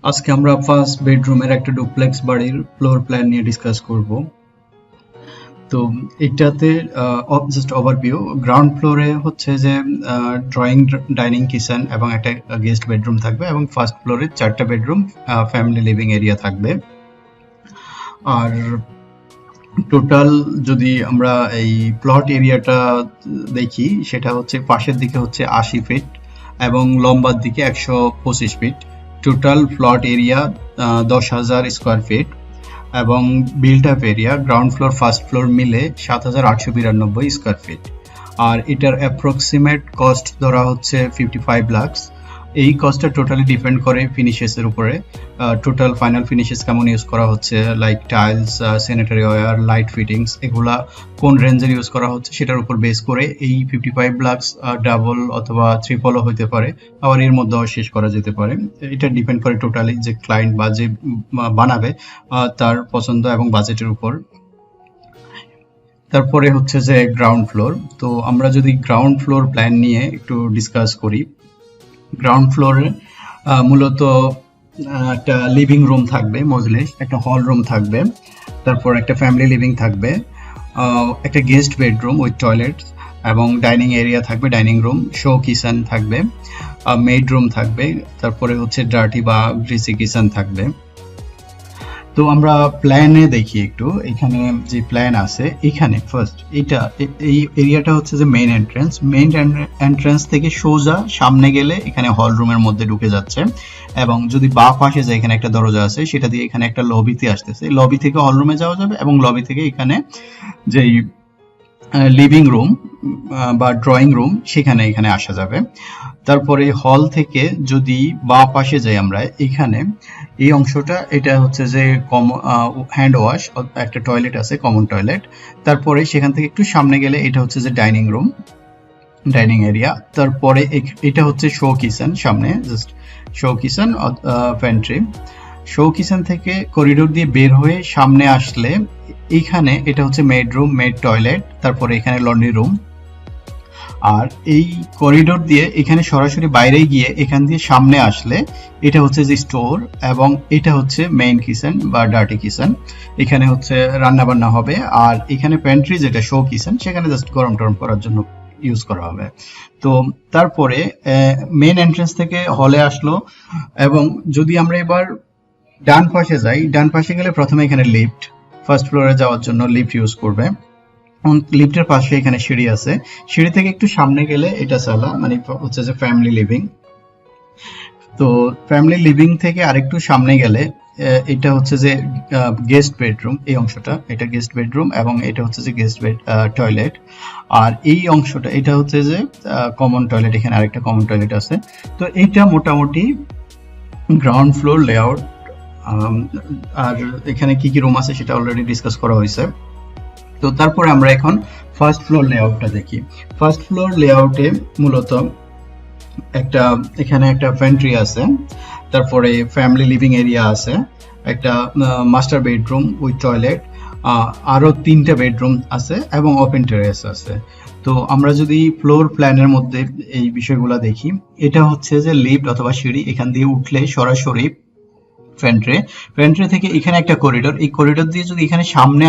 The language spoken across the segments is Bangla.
আজকে আমরা ফার্স্ট বেডরুমের একটা ডুপ্লেক্স বাড়ির ফ্লোর প্ল্যান নিয়ে ডিসকাস করব। তো এটাতে জাস্ট ওভারভিউ। গ্রাউন্ড ফ্লোরে হচ্ছে যে ড্রয়িং, ডাইনিং, কিচেন এবং একটা গেস্ট বেডরুম থাকবে এবং ফার্স্ট ফ্লোরে 4টা বেডরুম, ফ্যামিলি লিভিং এরিয়া থাকবে। আর টোটাল যদি আমরা এই প্লট এরিয়াটা দেখি সেটা হচ্ছে পাশের দিকে হচ্ছে 80 ফিট এবং লম্বার দিকে 125 feet. Total plot area 10,000 square feet এবং built up area ground floor first floor মিলে 7,892 স্কোয়ার ফিট। আর এটার অ্যাপ্রক্সিমেট কস্ট ধরা হচ্ছে 55 লাখস। এই কস্টটা টোটালি ডিপেন্ড করে ফিনিশেসের উপরে। টোটাল ফাইনাল ফিনিশেস কেমন ইউজ করা হচ্ছে, like tiles, sanitary wire, light fittings, এগুলা কোন রেঞ্জের ইউজ করা হচ্ছে সেটার উপর বেস করে এই 55 লাখস ডাবল অথবা ট্রিপলও হতে পারে, আবার এর মধ্যেও শেষ করা যেতে পারে। এটা ডিপেন্ড করে টোটালি যে ক্লায়েন্ট বা যে বানাবে তার পছন্দ এবং বাজেটের উপর। তারপরে হচ্ছে যে গ্রাউন্ড ফ্লোর। তো আমরা যদি গ্রাউন্ড ফ্লোর প্ল্যান নিয়ে একটু ডিসকাস করি, গ্রাউন্ড ফ্লোরে মূলত একটা লিভিং রুম থাকবে, মজলিস, একটা হল রুম থাকবে, তারপর একটা ফ্যামিলি লিভিং থাকবে, একটা গেস্ট বেডরুম উইথ টয়লেট এবং ডাইনিং এরিয়া থাকবে, ডাইনিং রুম, শো কিচেন থাকবে, মেড রুম থাকবে, তারপরে হচ্ছে ডার্টি বা গ্রিসি কিচেন থাকবে। তো আমরা প্ল্যানে দেখি একটু, এখানে যে প্ল্যান আছে এখানে ফার্স্ট এই এরিয়াটা হচ্ছে যে মেইন এন্ট্রান্স থেকে সোজা সামনে গেলে এখানে হল রুমের মধ্যে ঢুকে যাচ্ছে এবং যদি বাঁ পাশে যায় এখানে একটা দরজা আছে, সেটা দিয়ে এখানে একটা লবিতে আসতেছে, লবি থেকে হল রুমে যাওয়া যাবে এবং লবি থেকে এখানে যেই লিভিং রুম বা ড্রয়িং রুম এখানে আসা যাবে। তারপরে হল থেকে যদি বাঁ পাশে যাই আমরা, এখানে এই অংশটা এটা হচ্ছে যে হ্যান্ড ওয়াশ, একটা টয়লেট আছে, কমন টয়লেট। তারপরে সেখান থেকে একটু সামনে গেলে এটা হচ্ছে যে ডাইনিং রুম, ডাইনিং এরিয়া। তারপরে এটা হচ্ছে শো কিচেন, সামনে just show kitchen, pantry. Show kitchen থেকে করিডোর দিয়ে বের হয়ে সামনে আসলে এইখানে এটা হচ্ছে মেড রুম, মেড টয়লেট, তারপরে এখানে লন্ড্রি রুম। আর এই করিডোর দিয়ে এখানে সরাসরি বাইরে গিয়ে এখান দিয়ে সামনে আসলে এটা হচ্ছে যে স্টোর এবং এটা হচ্ছে মেইন কিচেন বা ডার্টি কিচেন, এখানে হচ্ছে রান্না বান্না হবে। আর এখানে প্যান্ট্রি যেটা শো কিচেন, সেখানে জাস্ট গরম টরম করার জন্য ইউজ করা হবে। তো তারপরে মেইন এন্ট্রান্স থেকে হলে আসলো এবং যদি আমরা এবার ডান পাশে যাই, ডান পাশে গেলে প্রথমে এখানে লিফট, ফার্স্ট ফ্লোরে যাওয়ার জন্য লিফট ইউজ করবে। লিফটের পাশে এখানে সিঁড়ি আছে, সিঁড়ি থেকে একটু সামনে গেলে এটা সালা, মানে হচ্ছে যে ফ্যামিলি লিভিং। তো ফ্যামিলি লিভিং থেকে আরেকটু সামনে গেলে এটা হচ্ছে যে গেস্ট বেডরুম, এই অংশটা এটা গেস্ট বেডরুম এবং এটা হচ্ছে যে গেস্ট টয়লেট। আর এই অংশটা এটা হচ্ছে যে কমন টয়লেট, এখানে আরেকটা কমন টয়লেট আছে। তো এইটা মোটামুটি গ্রাউন্ড ফ্লোর লেআউট। আর এখানে কি কি রুম আছে সেটা অলরেডি ডিসকাস করা হয়েছে। তো তারপরে আমরা এখন ফার্স্ট ফ্লোর লেআউটটা দেখি। ফার্স্ট ফ্লোর লেআউটে মূলত এখানে একটা প্যান্ট্রি আছে, তারপরে ফ্যামিলি লিভিং এরিয়া আছে, একটা মাস্টার বেডরুম উইথ টয়লেট, আরো 3টা বেডরুম আছে এবং ওপেন টেরেস আছে। তো আমরা যদি ফ্লোর প্ল্যানের মধ্যে এই বিষয়গুলো দেখি, এটা হচ্ছে যে লিফট অথবা সিঁড়ি, এখান দিয়ে উঠলে সরাসরি প্যান্ট্রি থেকে এখানে একটা করিডোর, এই করিডোর দিয়ে যদি এখানে সামনে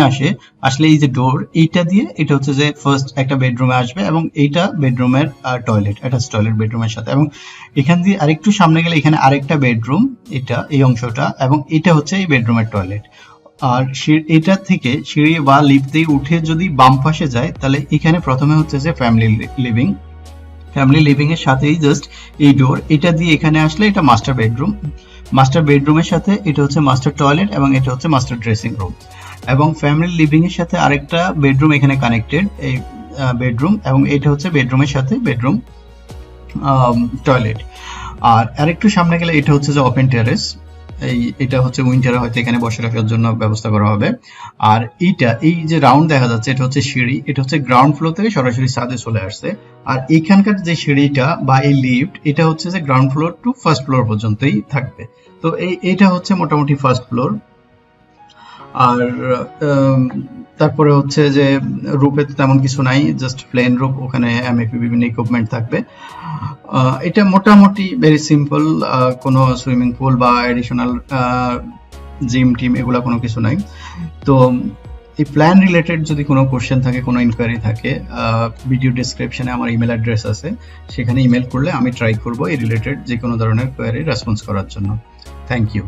আসলে এই যে ডোর, এইটা দিয়ে এটা হচ্ছে যে ফার্স্ট একটা বেডরুমে আসবে এবং এইটা বেডরুমের টয়লেট, অ্যাটাচ টয়লেট বেডরুমের সাথে। এবং এখান দিয়ে আরেকটু সামনে গেলে এখানে আরেকটা বেডরুম, এটা এই অংশটা, এবং এটা হচ্ছে এই বেডরুমের টয়লেট। আর এটা থেকে সিঁড়ি বা লিফট দিয়ে উঠে যদি বাম পাশে যায়, তাহলে এখানে প্রথমে হচ্ছে যে ফ্যামিলি লিভিং, ফ্যামিলি লিভিং এর সাথেই জাস্ট এই ডোর, এটা দিয়ে এখানে আসলে এটা মাস্টার বেডরুম, মাস্টার বেডরুমের সাথে এটা হচ্ছে মাস্টার টয়লেট এবং এটা হচ্ছে মাস্টার ড্রেসিং রুম। এবং ফ্যামিলি লিভিং এর সাথে আরেকটা বেডরুম এখানে কানেক্টেড, এই বেডরুম, এবং এটা হচ্ছে বেডরুমের সাথে বেডরুম টয়লেট। আর আরেকটু সামনে গেলে এটা হচ্ছে যে ওপেন টেরেস, এটা হচ্ছে উইন্টারে হয়তো এখানে বসে রাখার জন্য ব্যবস্থা করা হবে। আর এই যে রাউন্ড দেখা যাচ্ছে এটা হচ্ছে সিঁড়ি, এটা হচ্ছে গ্রাউন্ড ফ্লোর থেকে সরাসরি ছাদে চলে আসছে। আর এখানকার যে সিঁড়িটা বা এই লিফট, এটা হচ্ছে যে ground floor to first floor পর্যন্তই থাকবে। তো এটা হচ্ছে মোটামুটি ফার্স্ট ফ্লোর। আর তারপরে হচ্ছে যে রূপে তেমন কিছু নাই, জাস্ট প্লেন রূপ, ওখানে এমএপি বিভিন্ন ইকুইপমেন্ট থাকবে। এটা মোটামুটি ভেরি সিম্পল, কোনো সুইমিং পুল বা এডিশনাল জিম টিম এগুলা কোনো কিছু নাই। তো এই প্ল্যান রিলেটেড যদি কোনো কোশ্চেন থাকে, কোনো ইনকোয়ারি থাকে, ভিডিও ডেসক্রিপশনে আমার ইমেল অ্যাড্রেস আছে, সেখানে ইমেল করলে আমি ট্রাই করব এই রিলেটেড যে কোনো ধরনের কোয়ারি রেসপন্স করার জন্য। Thank you.